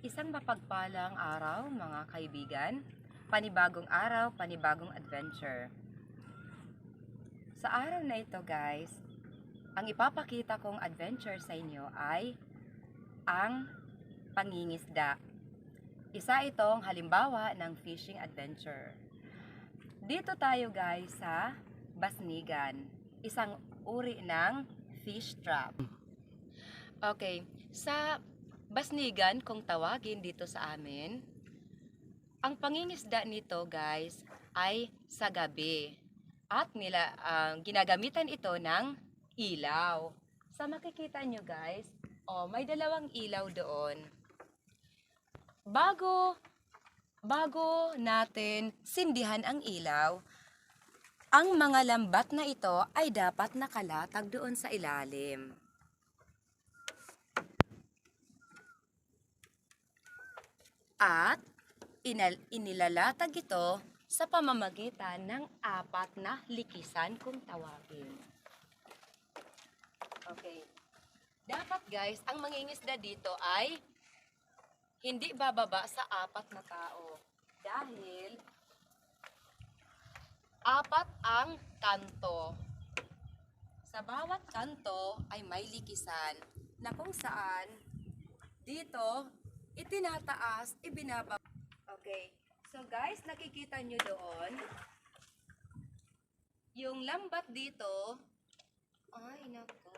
Isang mapagpalang araw mga kaibigan, panibagong araw, panibagong adventure. Sa araw na ito guys, ang ipapakita kong adventure sa inyo ay ang pangingisda. Isa itong halimbawa ng fishing adventure. Dito tayo guys sa Basnigan, isang uri ng fish trap. Okay, sa Basnigan, kung tawagin dito sa amin, ang pangingisda nito guys ay sa gabi. At ginagamitan ito ng ilaw. Sa makikita nyo guys, may dalawang ilaw doon. Bago natin sindihan ang ilaw, ang mga lambat na ito ay dapat nakalatag doon sa ilalim. At inilalatag ito sa pamamagitan ng 4 na likisan kung tawagin. Okay. Dapat guys, ang mangingisda dito ay hindi bababa sa 4 na tao. Dahil 4 ang kanto. Sa bawat kanto ay may likisan na kung saan dito itinataas, ibinababa. Okay. So guys, nakikita nyo doon yung lambat dito. Ay, nako.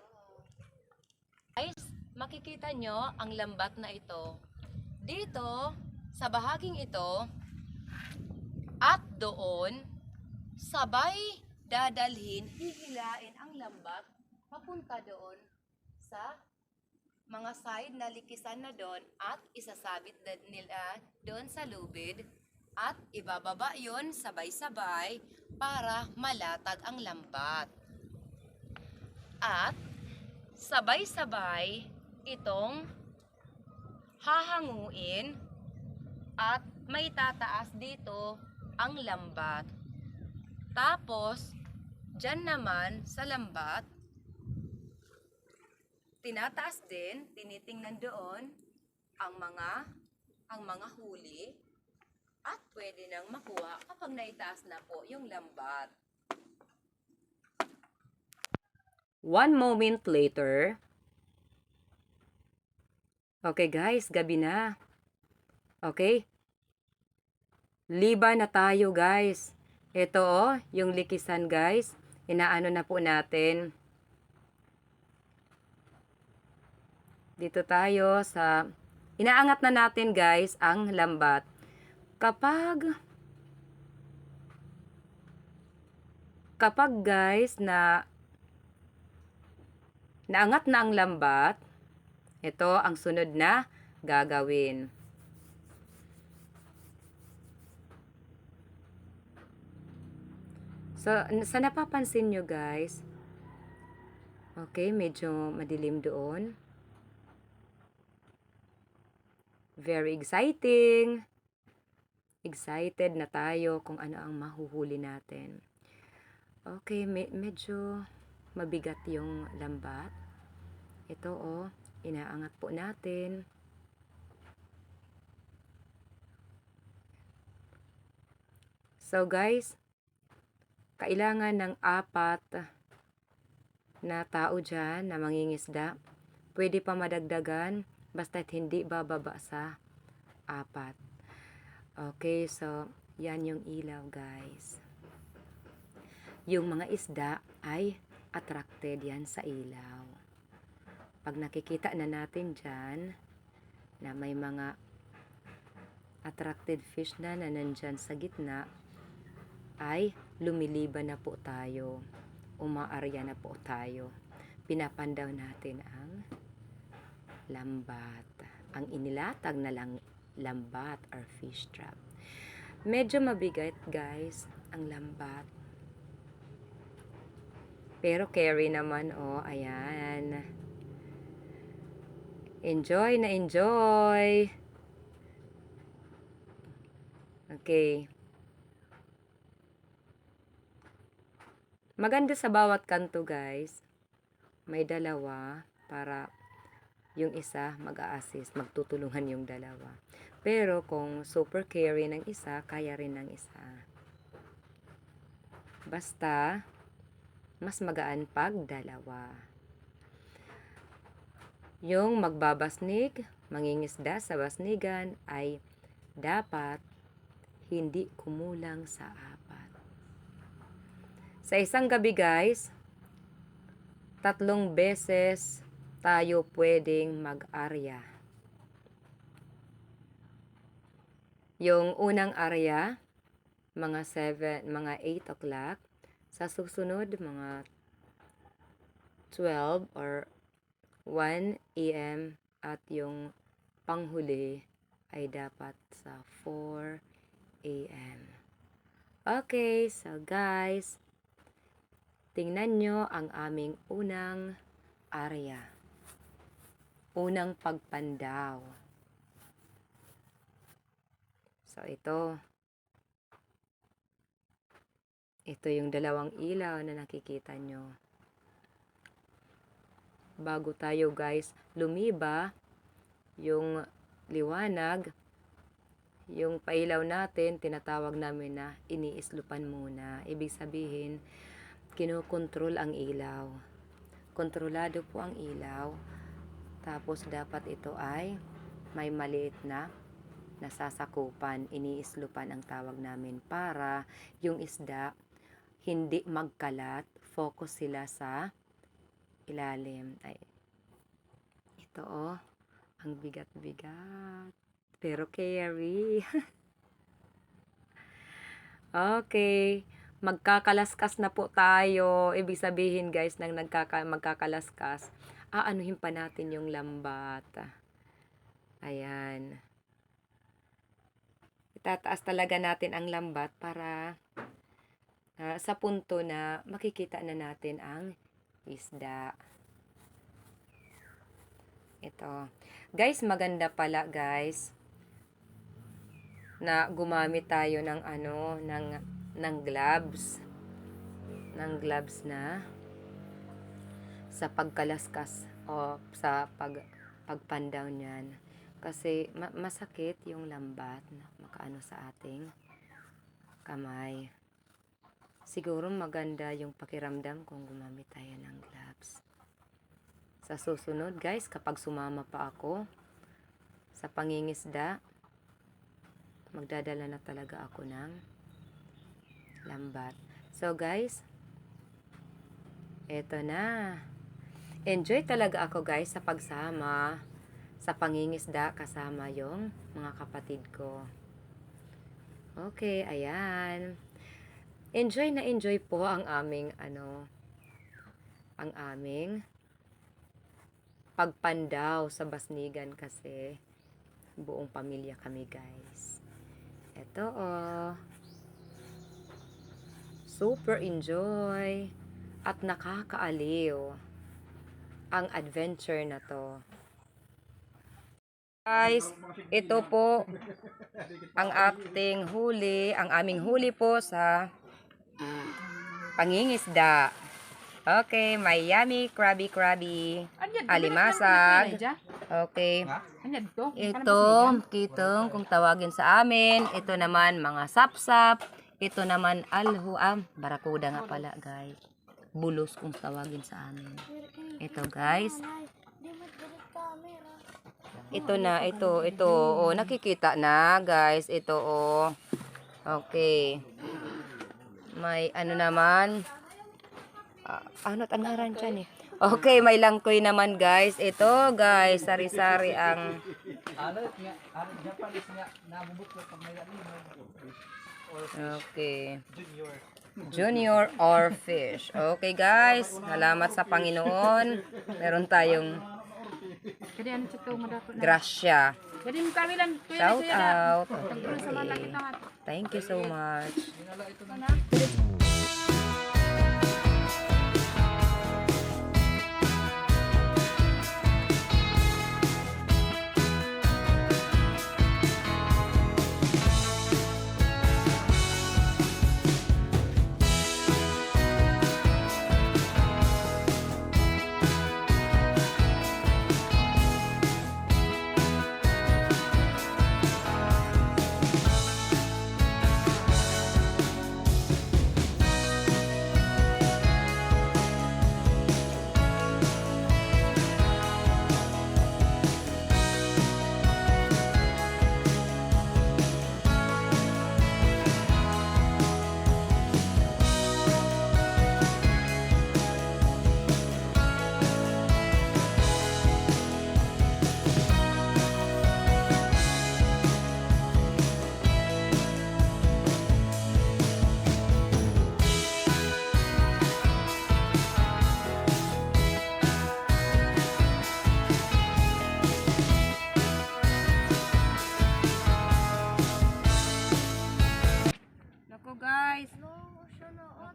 Guys, makikita nyo ang lambat na ito. Dito, sa bahaging ito, at doon, sabay dadalhin, hihilain ang lambat papunta doon sa mga side na likisan na doon at isasabit nila doon sa lubid at ibababa yon sabay-sabay para malatag ang lambat. At sabay-sabay itong hahanguin at may tataas dito ang lambat. Tapos, dyan naman sa lambat, tinataas din, tinitingnan doon ang mga huli at pwede nang makuha kapag naitaas na po yung lambat. 1 moment later. Okay guys, gabi na. Okay? Liba na tayo guys. Ito yung likisan guys. Inaano na po natin. Dito tayo sa, inaangat na natin guys ang lambat. Kapag guys naangat na ang lambat, ito ang sunod na gagawin. So, sa napapansin nyo guys, okay, medyo madilim doon. Very exciting. Excited na tayo kung ano ang mahuhuli natin. Okay, medyo mabigat yung lambat. Ito inaangat po natin. So guys, kailangan ng 4 na tao dyan na mangingisda. Pwede pa madagdagan basta't hindi bababa sa 4. Okay, so yan yung ilaw guys. Yung mga isda ay attracted yan sa ilaw. Pag nakikita na natin dyan na may mga attracted fish na nandyan sa gitna, ay lumiliban na po tayo. Umaarya na po tayo. Pinapandaw natin ang lambat. Ang inilatag na lambat or fish trap. Medyo mabigat guys ang lambat. Pero carry naman ayan. Enjoy na enjoy. Okay. Maganda sa bawat kanto guys. May dalawa para yung isa mag-a-assist, magtutulungan yung dalawa. Pero kung super carry ng isa, kaya rin ng isa. Basta, mas magaan pag dalawa. Yung magbabasnig, mangingisda sa basnigan ay dapat hindi kumulang sa 4. Sa isang gabi guys, 3 beses tayo pwedeng mag-arya. Yung unang arya, mga 8 o'clock. Sa susunod, mga 12 or 1 a.m. At yung panghuli ay dapat sa 4 a.m. Okay, so guys, tingnan nyo ang aming unang area. Unang pagpandaw. So, ito yung dalawang ilaw na nakikita nyo. Bago tayo guys lumiba, yung liwanag, yung pailaw natin, tinatawag namin na iniislupan muna. Ibig sabihin, kinokontrol ang ilaw. Kontrolado po ang ilaw. Tapos dapat ito ay may maliit na nasasakupan, iniislupan ang tawag namin para yung isda hindi magkalat, focus sila sa ilalim. Ay, ito ang bigat-bigat. Pero carry. Okay. Magkakalaskas na po tayo. Ibig sabihin guys, nang magkakalaskas, aanuhin pa natin yung lambat. Ayan. Itataas talaga natin ang lambat para sa punto na makikita na natin ang isda. Ito. Guys, maganda pala guys na gumamit tayo ng ng gloves. Ng gloves na sa pagkalaskas o sa pagpandaw niyan. Kasi masakit yung lambat na makaano sa ating kamay. Siguro maganda yung pakiramdam kung gumamit tayo ng gloves. Sa susunod guys, kapag sumama pa ako sa pangingisda, magdadala na talaga ako ng lambat. So guys, eto na. Enjoy talaga ako guys sa pagsama sa pangingisda kasama yung mga kapatid ko. Okay, ayan. Enjoy na enjoy po ang aming pagpandaw sa basnigan kasi buong pamilya kami guys. Ito super enjoy at nakakaaliw ang adventure na to. Guys, ito po ang aming huli po sa pangingisda. Okay, may yummy krabi alimasag. Okay. Ito, kitong kung tawagin sa amin. Ito naman mga sapsap. Ito naman alhuam. Barakuda nga pala guys. Bulos kung tawagin sa amin. Ito guys. Ito na, ito. Oh, nakikita na, guys. Ito, oh. Okay. May, naman. Ano't ang haran dyan, eh. Okay, may langkoy naman, guys. Ito, guys. Sari-sari ang... Okay. Junior or fish. Okay, guys. Salamat sa Panginoon. Meron tayong... Gracia. Shout out. Okay. Thank you so much.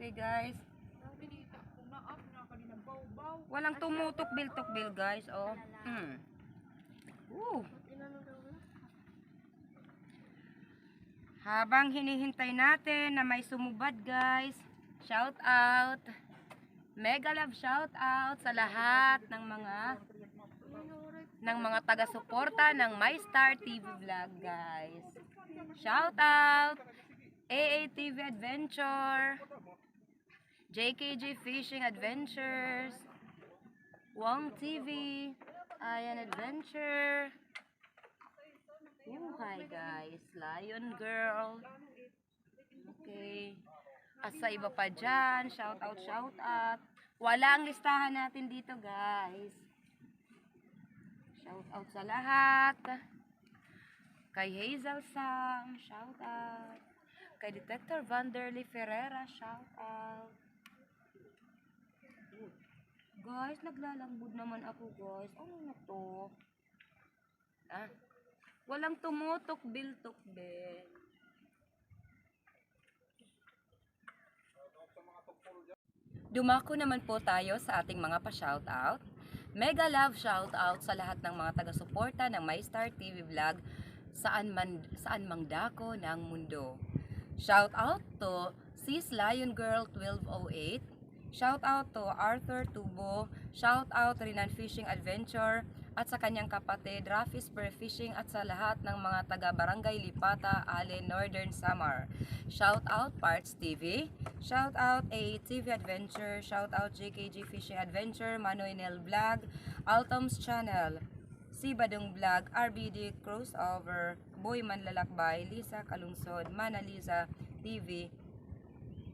Okay guys. Walang tumutok-bil guys. Oh. Woo. Habang hinihintay natin na may sumubad guys, shout out, mega love shout out sa lahat ng mga taga-suporta ng My Star TV Vlog guys. Shout out, AATV Adventure, JKG Fishing Adventures, Wong TV, Ayan Adventure. Oh, hi guys, Lion Girl. Okay. At sa iba pa dyan, shout out. Wala ang listahan natin dito guys. Shout out sa lahat. Kay Hazel Sam, shout out. Kay Detector Vanderlei Ferreira, shout out. Guys, naglalambod naman ako guys. Ano na to? Walang tumutok-bil. Dumako naman po tayo sa ating mga pa-shoutout. Mega love shoutout sa lahat ng mga taga-suporta ng My Star TV Vlog saan mang dako ng mundo. Shoutout to Sis Lion Girl 1208. Shoutout to Arthur Tubo. Shoutout Rinan Fishing Adventure at sa kanyang kapatid Rafi Spur Fishing at sa lahat ng mga taga-barangay Lipata, Ale, Northern Samar. Shoutout Parts TV. Shoutout AATV Adventure. Shoutout JKG Fishing Adventure, Manoy Nel Vlog, Altom's Channel, Si Badong Vlog, RBD Crossover, Boy Manlalakbay, Lisa Kalungsod, Manaliza TV,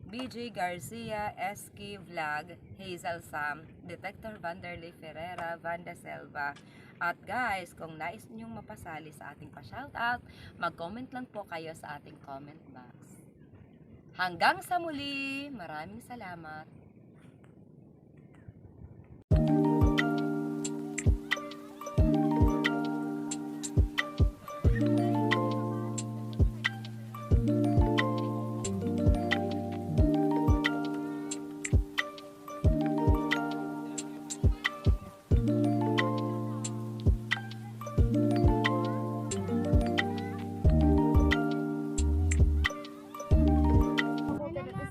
BJ Garcia, SK Vlog, Hazel Sam, Detector Vanderlei Ferreira, Vanda Selva. At guys, kung nais nyong mapasali sa ating pa-shoutout, mag-comment lang po kayo sa ating comment box. Hanggang sa muli, maraming salamat.